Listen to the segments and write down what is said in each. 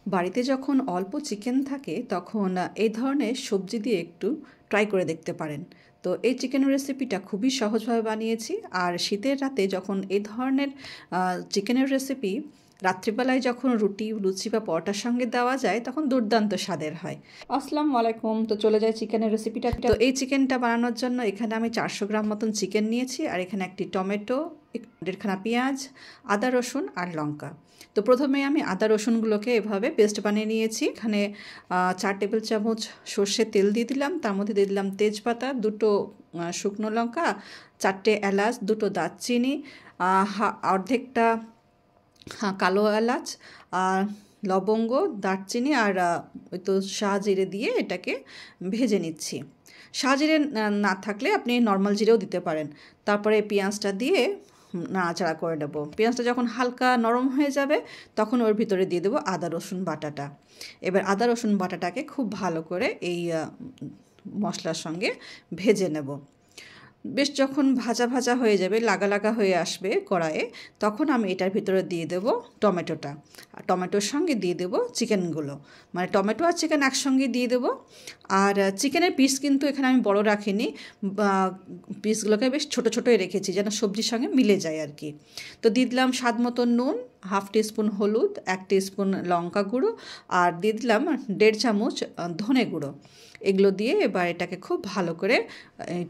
বাড়িতে যখন অল্প চিকেন থাকে তখন এই ধরনের সবজি দিয়ে একটু ট্রাই করে দেখতে পারেন। তো এই চিকেনের রেসিপিটা খুবই সহজভাবে বানিয়েছি। আর শীতের রাতে যখন এই ধরনের চিকেনের রেসিপি রাত্রিবেলায় যখন রুটি লুচি বা পরোটার সঙ্গে দেওয়া যায় তখন দুর্দান্ত স্বাদের হয়। আসসালামু আলাইকুম। তো চলে যায় চিকেনের রেসিপিটা। তো এই চিকেনটা বানানোর জন্য এখানে আমি 400 গ্রাম মতন চিকেন নিয়েছি, আর এখানে একটি টমেটো, 1.5খানা পেঁয়াজ, আদা রসুন আর লঙ্কা। তো প্রথমে আমি আদা রসুনগুলোকে এভাবে পেস্ট বানিয়ে নিয়েছি। এখানে 4 টেবিল চামচ সর্ষের তেল দিয়ে দিলাম, তার মধ্যে দিয়ে দিলাম তেজপাতা, 2টো শুকনো লঙ্কা, 4টে এলাচ, 2টো দারচিনি, অর্ধেকটা কালো এলাচ, আর লবঙ্গ, দারচিনি আর ওই তো শাহজিরে দিয়ে এটাকে ভেজে নিচ্ছি। শাহজিরে না থাকলে আপনি নর্মাল জিরেও দিতে পারেন। তারপরে পেঁয়াজটা দিয়ে নাড়াচাড়া করে নেব। পেঁয়াজটা যখন হালকা নরম হয়ে যাবে তখন ওর ভিতরে দিয়ে দেবো আদা রসুন বাটাটা। এবার আদা রসুন বাটাটাকে খুব ভালো করে এই মশলার সঙ্গে ভেজে নেব। বেশ যখন ভাজা ভাজা হয়ে যাবে, লাগা লাগা হয়ে আসবে কড়াইয়ে, তখন আমি এটার ভিতরে দিয়ে দেব টমেটোটা। আর টমেটোর সঙ্গে দিয়ে দেব চিকেনগুলো, মানে টমেটো আর চিকেন একসঙ্গে দিয়ে দেব। আর চিকেনের পিস কিন্তু এখানে আমি বড় রাখিনি, পিসগুলোকে বেশ ছোটো ছোটোই রেখেছি যেন সবজির সঙ্গে মিলে যায় আর কি। তো দিয়ে দিলাম স্বাদ মতো নুন, 1/2 টিস্পুন হলুদ, 1 টিস্পুন লঙ্কা গুঁড়ো, আর দিয়ে দিলাম 1.5 চামচ ধনে গুঁড়ো। এগুলো দিয়ে এবার এটাকে খুব ভালো করে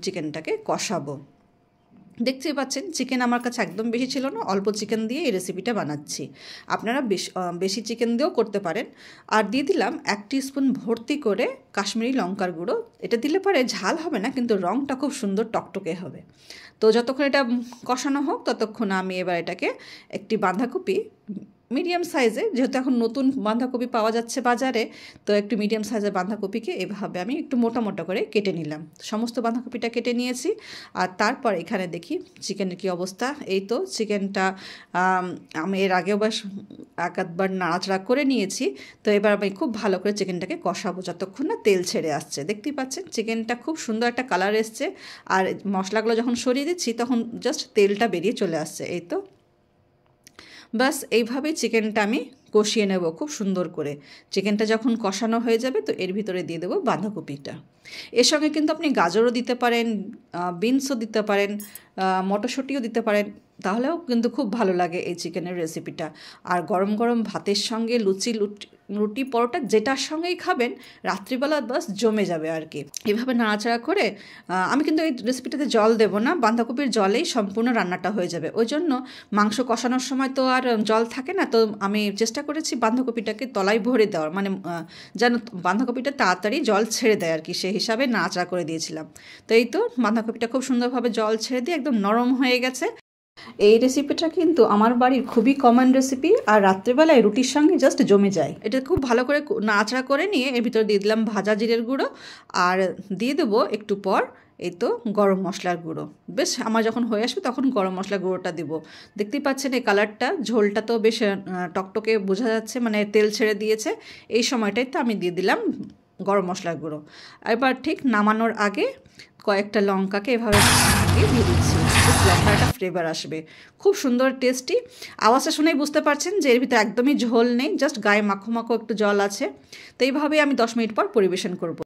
চিকেনটাকে কষাবো। দেখতেই পাচ্ছেন চিকেন আমার কাছে একদম বেশি ছিল না, অল্প চিকেন দিয়ে এই রেসিপিটা বানাচ্ছি। আপনারা বেশি চিকেন দিয়েও করতে পারেন। আর দিয়ে দিলাম 1 টিস্পুন ভর্তি করে কাশ্মীরি লঙ্কার গুঁড়ো। এটা দিলে পরে ঝাল হবে না, কিন্তু রঙটা খুব সুন্দর টকটকে হবে। তো যতক্ষণ এটা কষানো হোক ততক্ষণ আমি এবার এটাকে একটি বাঁধাকপি মিডিয়াম সাইজে, যেহেতু এখন নতুন বাঁধাকপি পাওয়া যাচ্ছে বাজারে, তো একটু মিডিয়াম সাইজের বাঁধাকপিকে এভাবে আমি একটু মোটা মোটা করে কেটে নিলাম। সমস্ত বাঁধাকপিটা কেটে নিয়েছি। আর তারপর এখানে দেখি চিকেনের কী অবস্থা। এই তো চিকেনটা আমি এর আগেও বেশ একবার নাড়াচাড়া করে নিয়েছি। তো এবার আমি খুব ভালো করে চিকেনটাকে কষাবো যতক্ষণ না তেল ছেড়ে আসছে। দেখতেই পাচ্ছেন চিকেনটা খুব সুন্দর একটা কালার এসছে। আর মশলাগুলো যখন সরিয়ে দিচ্ছি তখন জাস্ট তেলটা বেরিয়ে চলে আসছে। এই তো বাস এইভাবেই চিকেনটা আমি কষিয়ে নেব খুব সুন্দর করে। চিকেনটা যখন কষানো হয়ে যাবে তো এর ভিতরে দিয়ে দেবো বাঁধাকপিটা। এর সঙ্গে কিন্তু আপনি গাজরও দিতে পারেন, বিনসও দিতে পারেন, মটরশুঁটিও দিতে পারেন, তাহলেও কিন্তু খুব ভালো লাগে এই চিকেনের রেসিপিটা। আর গরম গরম ভাতের সঙ্গে রুটি পরোটা যেটার সঙ্গেই খাবেন রাত্রিবেলা বাস জমে যাবে আর কি। এভাবে নাড়াচাড়া করে আমি কিন্তু এই রেসিপিটাতে জল দেবো না, বাঁধাকপির জলেই সম্পূর্ণ রান্নাটা হয়ে যাবে। ওই জন্য মাংস কষানোর সময় তো আর জল থাকে না, তো আমি চেষ্টা করেছি বাঁধাকপিটাকে তলায় ভরে দেওয়ার, মানে যেন বাঁধাকপিটা তাড়াতাড়ি জল ছেড়ে দেয় আর কি, সেই হিসাবে নাড়াচাড়া করে দিয়েছিলাম। তো এই তো বাঁধাকপিটা খুব সুন্দরভাবে জল ছেড়ে দিয়ে একদম নরম হয়ে গেছে। এই রেসিপিটা কিন্তু আমার বাড়ির খুবই কমন রেসিপি, আর রাত্রেবেলায় রুটির সঙ্গে জাস্ট জমে যায়। এটা খুব ভালো করে নাড়াচাড়া করে নিয়ে এর ভিতরে দিয়ে দিলাম ভাজা জিরের গুঁড়ো, আর দিয়ে দেবো একটু পর এই তো গরম মশলার গুঁড়ো। বেশ আমার যখন হয়ে আসবে তখন গরম মশলার গুঁড়োটা দেবো। দেখতেই পাচ্ছেন এই কালারটা, ঝোলটা তো বেশ টকটকে বোঝা যাচ্ছে, মানে তেল ছেড়ে দিয়েছে। এই সময়টাই তো আমি দিয়ে দিলাম গরম মশলার গুঁড়ো। এবার ঠিক নামানোর আগে কয়েকটা লঙ্কাকে এভাবে দিয়ে দিচ্ছি, লঙ্কার একটা ফ্লেভার আসবে, খুব সুন্দর টেস্টি। আওয়াজটা শুনেই বুঝতে পারছেন যে এর ভিতরে একদমই ঝোল নেই, জাস্ট গায়ে মাখো মাখো একটু জল আছে। তো এইভাবেই আমি 10 মিনিট পর পরিবেশন করব।